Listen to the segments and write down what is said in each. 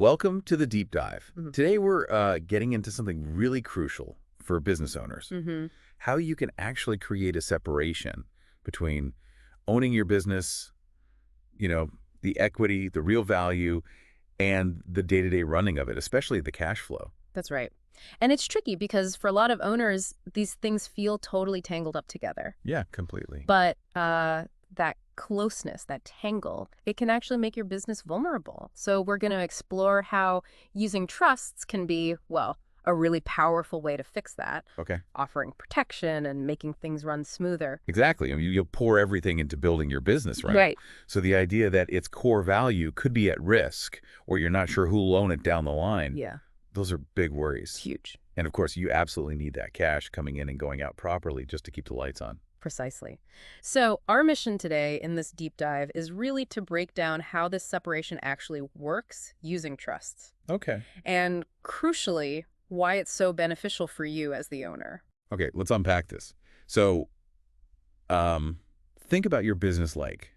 Welcome to the deep dive. Mhm. Today we're getting into something really crucial for business owners. Mm-hmm. How you can actually create a separation between owning your business, the equity, the real value, and the day-to-day running of it, especially the cash flow. That's right. And it's tricky because for a lot of owners, these things feel totally tangled up together. Yeah, completely. But that closeness, that tangle, it can actually make your business vulnerable. So we're going to explore how using trusts can be, well, a really powerful way to fix that, Okay. offering protection and making things run smoother. Exactly. I mean, you'll pour everything into building your business, right? Right. So the idea that its core value could be at risk or you're not sure who'll own it down the line, Yeah. those are big It's worries. huge. And of course, you absolutely need that cash coming in and going out properly just to keep the lights on. Precisely. So our mission today in this deep dive is really to break down how this separation actually works using trusts. Okay. And crucially, why it's so beneficial for you as the owner. Okay, let's unpack this. So, think about your business like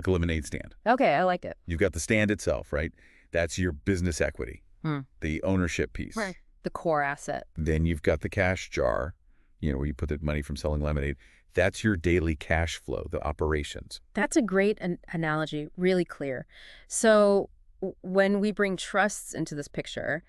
a lemonade stand. Okay, I like it. You've got the stand itself, right? That's your business equity, Hmm. the ownership piece. Right. The core asset. Then you've got the cash jar, where you put the money from selling lemonade. That's your daily cash flow, the operations. That's a great analogy, really clear. So when we bring trusts into this picture,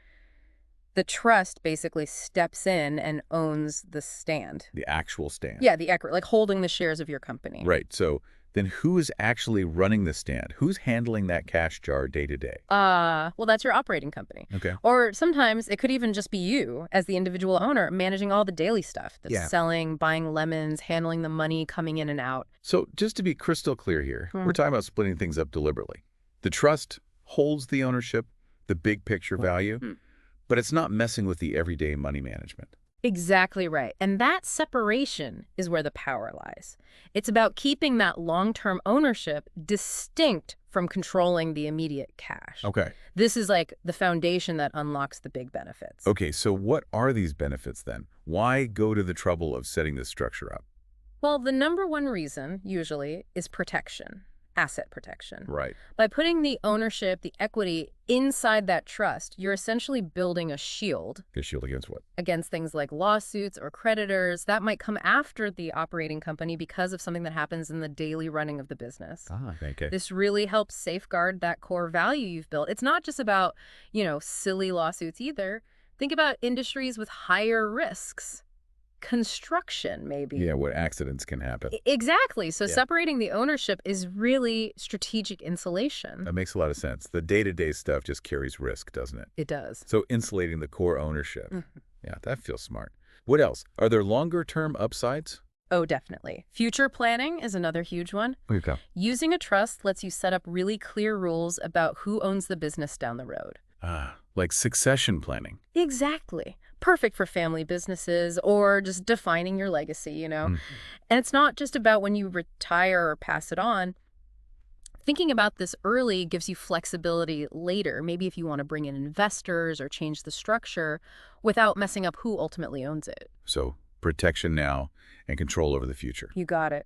the trust basically steps in and owns the stand. The actual stand. Yeah, the equity, like holding the shares of your company. Right. So then who is actually running the stand? Who's handling that cash jar day to day? Well, that's your operating company. Okay. Or sometimes it could even just be you as the individual owner managing all the daily stuff, the Yeah. selling, buying lemons, handling the money coming in and out. So just to be crystal clear here, Hmm. we're talking about splitting things up deliberately. The trust holds the ownership, the big picture value, Hmm. but it's not messing with the everyday money management. Exactly right. And that separation is where the power lies. It's about keeping that long-term ownership distinct from controlling the immediate cash. Okay. This is like the foundation that unlocks the big benefits. Okay, so what are these benefits then? Why go to the trouble of setting this structure up? Well, the number one reason, usually, is protection, asset protection. Right. By putting the ownership, the equity inside that trust, you're essentially building a shield A shield against what? against things like lawsuits or creditors that might come after the operating company because of something that happens in the daily running of the business. Okay. This really helps safeguard that core value you've built. It's not just about, silly lawsuits either. Think about industries with higher risks. Construction, maybe. Yeah, what accidents can happen. Exactly. So Yeah. separating the ownership is really strategic insulation. That makes a lot of sense. The day-to-day stuff just carries risk, doesn't it? It does. So insulating the core ownership. Mhm. Yeah, that feels smart. What else? Are there longer-term upsides? Oh, definitely. Future planning is another huge one. Okay. Using a trust lets you set up really clear rules about who owns the business down the road. Like succession planning. Exactly. Perfect for family businesses or just defining your legacy, Mhm. And it's not just about when you retire or pass it on. Thinking about this early gives you flexibility later, maybe if you want to bring in investors or change the structure without messing up who ultimately owns it. So protection now and control over the future. You got it.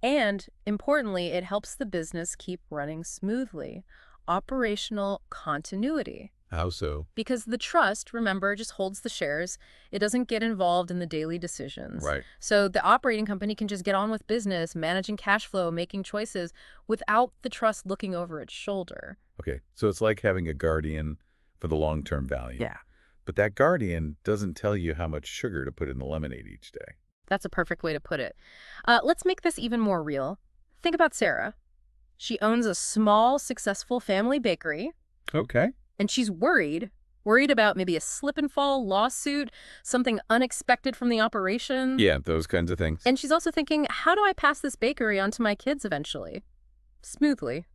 And importantly, it helps the business keep running smoothly. Operational continuity. How so? Because the trust, remember, just holds the shares. It doesn't get involved in the daily decisions. Right. So the operating company can just get on with business, managing cash flow, making choices without the trust looking over its shoulder. Okay. So it's like having a guardian for the long-term value. Yeah. But that guardian doesn't tell you how much sugar to put in the lemonade each day. That's a perfect way to put it. Let's make this even more real. Think about Sarah. She owns a small, successful family bakery. Okay. And she's worried about maybe a slip and fall lawsuit, something unexpected from the operation. Yeah, those kinds of things. And she's also thinking, how do I pass this bakery on to my kids eventually? Smoothly,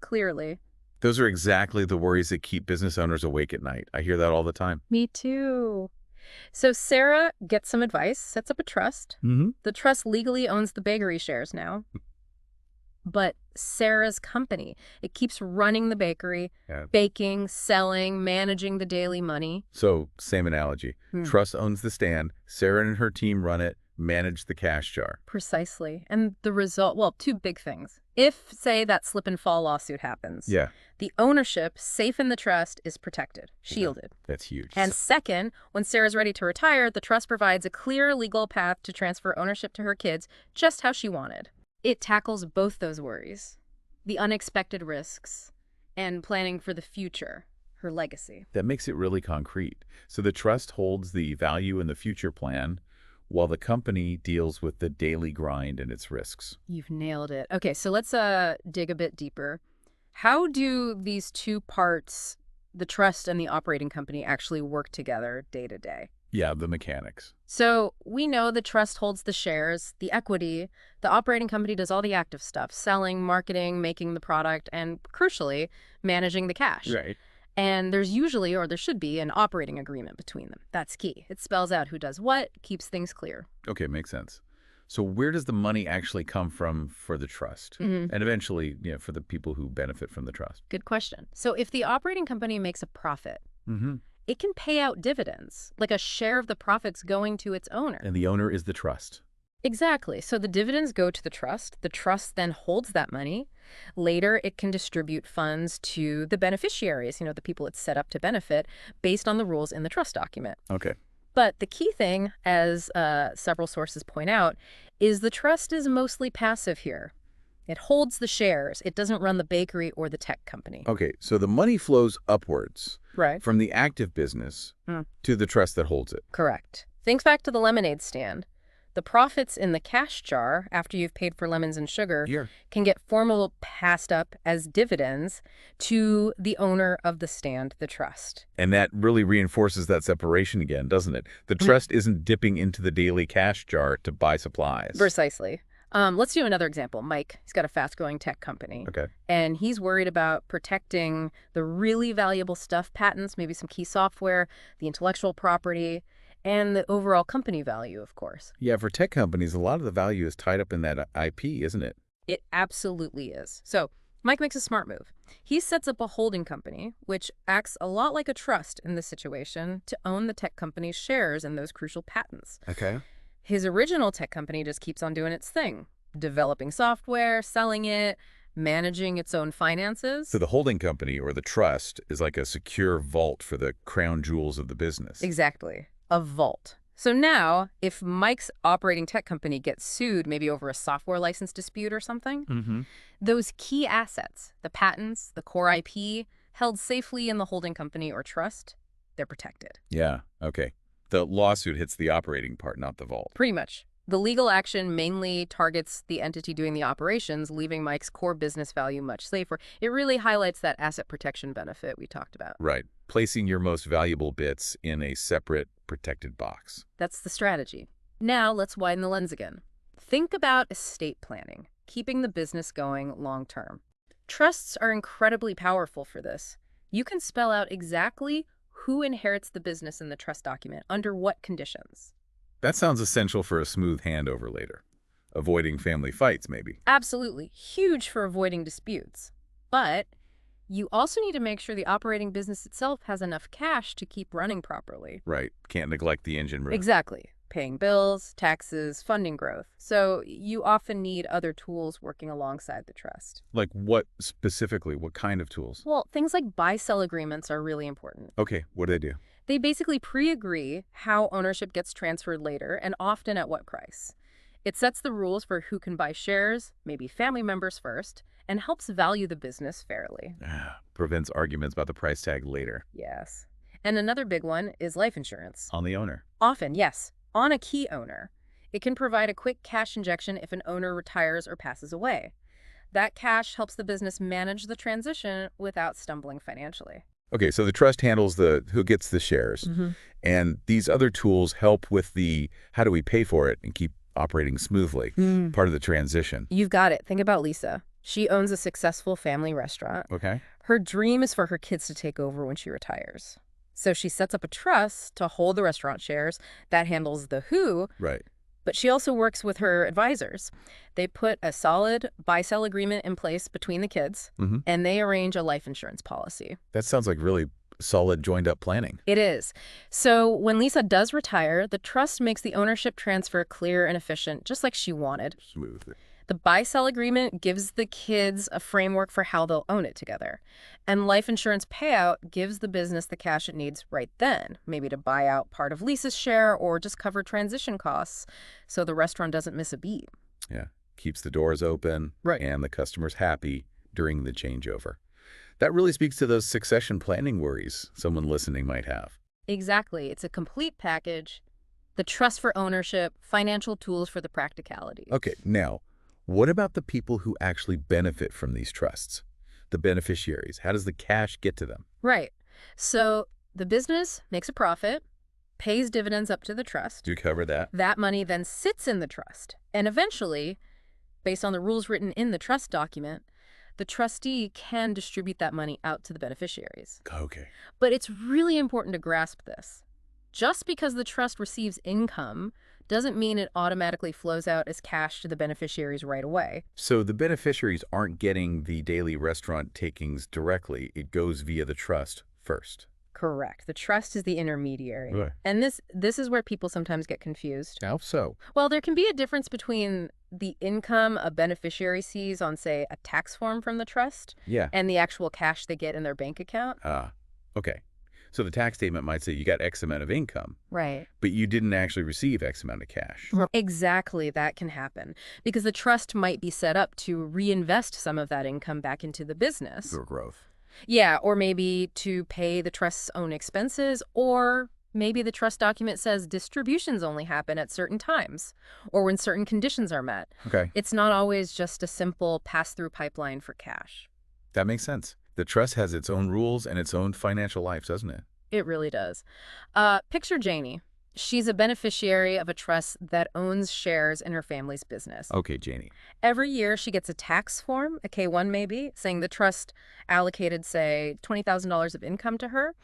clearly. Those are exactly the worries that keep business owners awake at night. I hear that all the time. Me too. So Sarah gets some advice, sets up a trust. Mm-hmm. The trust legally owns the bakery shares now. But Sarah's company, it keeps running the bakery, Yeah. baking, selling, managing the daily money. So, same analogy. Trust owns the stand. Sarah and her team run it, manage the cash jar. Precisely. And the result, well, two big things. If, say, that slip and fall lawsuit happens, Yeah. the ownership safe in the trust is protected, Yeah. shielded. That's huge. And second, when Sarah's ready to retire, the trust provides a clear legal path to transfer ownership to her kids just how she wanted. It tackles both those worries, the unexpected risks, and planning for the future, her legacy. That makes it really concrete. So the trust holds the value in the future plan while the company deals with the daily grind and its risks. You've nailed it. Okay, so let's dig a bit deeper. How do these two parts, the trust and the operating company, actually work together day to day? Yeah, the mechanics. So we know the trust holds the shares, the equity. The operating company does all the active stuff, selling, marketing, making the product, and crucially, managing the cash. Right. And there's usually, or there should be, an operating agreement between them. That's key. It spells out who does what, keeps things clear. Okay, makes sense. So where does the money actually come from for the trust? And eventually, for the people who benefit from the trust? Good question. So if the operating company makes a profit, it can pay out dividends, like a share of the profits going to its owner. And the owner is the trust. Exactly. So the dividends go to the trust. The trust then holds that money. Later, it can distribute funds to the beneficiaries, the people it's set up to benefit, based on the rules in the trust document. Okay. But the key thing, as several sources point out, is the trust is mostly passive here. It holds the shares. It doesn't run the bakery or the tech company. Okay, so the money flows upwards Right. from the active business to the trust that holds it. Correct. Think back to the lemonade stand. The profits in the cash jar, after you've paid for lemons and sugar, can get formally passed up as dividends to the owner of the stand, the trust. And that really reinforces that separation again, doesn't it? The trust isn't dipping into the daily cash jar to buy supplies. Precisely. Let's do another example. Mike, he's got a fast-growing tech company. Okay. And he's worried about protecting the really valuable stuff, patents, maybe some key software, the intellectual property, and the overall company value, of course. Yeah, for tech companies, a lot of the value is tied up in that IP, isn't it? It absolutely is. So Mike makes a smart move. He sets up a holding company, which acts a lot like a trust in this situation, to own the tech company's shares in those crucial patents. Okay. His original tech company just keeps on doing its thing, developing software, selling it, managing its own finances. So the holding company or the trust is like a secure vault for the crown jewels of the business. Exactly. A vault. So now, if Mike's operating tech company gets sued, maybe over a software license dispute or something, those key assets, the patents, the core IP, held safely in the holding company or trust, they're protected. Yeah, okay. The lawsuit hits the operating part, not the vault. Pretty much. The legal action mainly targets the entity doing the operations, leaving Mike's core business value much safer. It really highlights that asset protection benefit we talked about. Right. Placing your most valuable bits in a separate, protected box. That's the strategy. Now let's widen the lens again. Think about estate planning, keeping the business going long term. Trusts are incredibly powerful for this. You can spell out exactly who inherits the business in the trust document, under what conditions. That sounds essential for a smooth handover later. Avoiding family fights, maybe. Absolutely. Huge for avoiding disputes. But you also need to make sure the operating business itself has enough cash to keep running properly. Right. Can't neglect the engine room. Exactly. Paying bills, taxes, funding growth. So you often need other tools working alongside the trust. Like what specifically? What kind of tools? Well, things like buy-sell agreements are really important. Okay, what do they do? They basically pre-agree how ownership gets transferred later and often at what price. It sets the rules for who can buy shares, maybe family members first, and helps value the business fairly. Prevents arguments about the price tag later. Yes. And another big one is life insurance. On the owner. Often, yes, on a key owner. It can provide a quick cash injection if an owner retires or passes away. That cash helps the business manage the transition without stumbling financially. Okay, so the trust handles the who gets the shares. And these other tools help with the how do we pay for it and keep operating smoothly, part of the transition. You've got it. Think about Lisa. She owns a successful family restaurant. Okay. Her dream is for her kids to take over when she retires. So she sets up a trust to hold the restaurant shares that handles the who. Right. But she also works with her advisors. They put a solid buy-sell agreement in place between the kids, and they arrange a life insurance policy. That sounds like really solid joined-up planning. It is. So when Lisa does retire, the trust makes the ownership transfer clear and efficient, just like she wanted. Smooth. The buy-sell agreement gives the kids a framework for how they'll own it together. And life insurance payout gives the business the cash it needs right then, maybe to buy out part of Lisa's share or just cover transition costs so the restaurant doesn't miss a beat. Yeah, keeps the doors open Right. and the customers happy during the changeover. That really speaks to those succession planning worries someone listening might have. Exactly. It's a complete package. The trust for ownership, financial tools for the practicalities. Okay, now, what about the people who actually benefit from these trusts? The beneficiaries. How does the cash get to them? Right. So the business makes a profit, pays dividends up to the trust. Do you cover that? That money then sits in the trust. And eventually, based on the rules written in the trust document, the trustee can distribute that money out to the beneficiaries. Okay. But it's really important to grasp this. Just because the trust receives income doesn't mean it automatically flows out as cash to the beneficiaries right away. So the beneficiaries aren't getting the daily restaurant takings directly. It goes via the trust first. Correct. The trust is the intermediary. Right. And this is where people sometimes get confused. How so? Well, there can be a difference between the income a beneficiary sees on, say, a tax form from the trust Yeah. and the actual cash they get in their bank account. Okay. So the tax statement might say you got X amount of income, Right. but you didn't actually receive X amount of cash. Exactly, that can happen because the trust might be set up to reinvest some of that income back into the business. For growth. Yeah, or maybe to pay the trust's own expenses, or maybe the trust document says distributions only happen at certain times or when certain conditions are met. Okay. It's not always just a simple pass-through pipeline for cash. That makes sense. The trust has its own rules and its own financial life, doesn't it? It really does. Picture Janie. She's a beneficiary of a trust that owns shares in her family's business. Okay, Janie. Every year, she gets a tax form, a K-1 maybe, saying the trust allocated, say, $20,000 of income to her.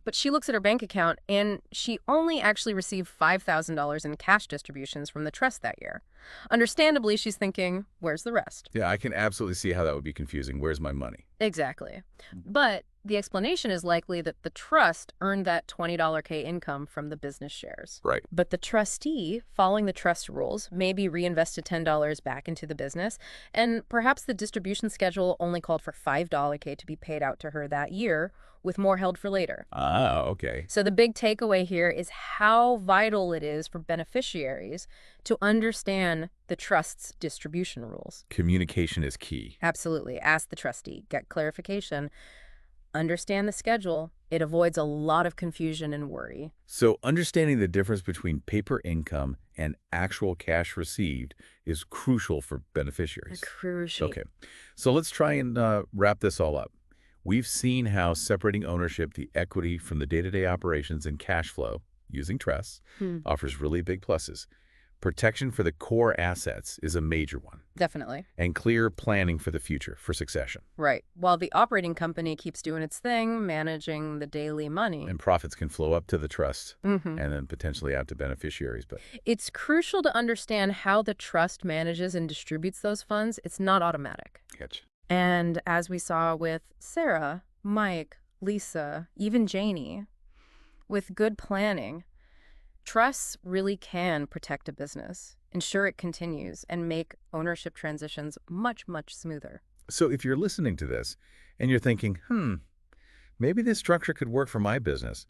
But she looks at her bank account, and she only actually received $5,000 in cash distributions from the trust that year. Understandably, she's thinking, where's the rest? Yeah, I can absolutely see how that would be confusing. Where's my money? Exactly. But the explanation is likely that the trust earned that $20K income from the business shares. Right. But the trustee, following the trust rules, maybe reinvested $10 back into the business, and perhaps the distribution schedule only called for $5K to be paid out to her that year, with more held for later. Okay. So the big takeaway here is how vital it is for beneficiaries to understand the trust's distribution rules. Communication is key. Absolutely. Ask the trustee, get clarification, understand the schedule. It avoids a lot of confusion and worry. So understanding the difference between paper income and actual cash received is crucial for beneficiaries. Crucial. Okay. So let's try and wrap this all up. We've seen how separating ownership, the equity from the day-to-day operations and cash flow using trusts offers really big pluses. Protection for the core assets is a major one. Definitely. And clear planning for the future, for succession. Right. While the operating company keeps doing its thing, managing the daily money. And profits can flow up to the trust Mhm. and then potentially out to beneficiaries. But It's crucial to understand how the trust manages and distributes those funds. It's not automatic. catch. And as we saw with Sarah, Mike, Lisa, even Janie, with good planning, trusts really can protect a business, ensure it continues, and make ownership transitions much, much smoother. So if you're listening to this and you're thinking, maybe this structure could work for my business,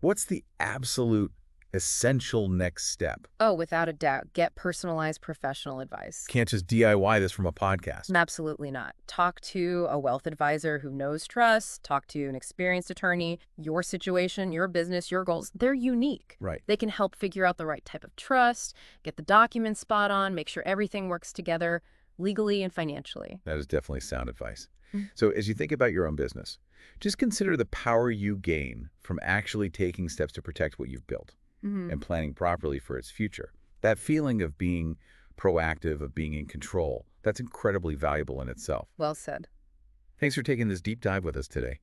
what's the absolute essential next step? Oh, without a doubt, get personalized professional advice. Can't just DIY this from a podcast. Absolutely not. Talk to a wealth advisor who knows trust. Talk to an experienced attorney. Your situation, your business, your goals, they're unique. Right. They can help figure out the right type of trust, get the documents spot on, make sure everything works together legally and financially. That is definitely sound advice. Mm. So as you think about your own business, just consider the power you gain from actually taking steps to protect what you've built and planning properly for its future. That feeling of being proactive, of being in control, that's incredibly valuable in itself. Well said. Thanks for taking this deep dive with us today.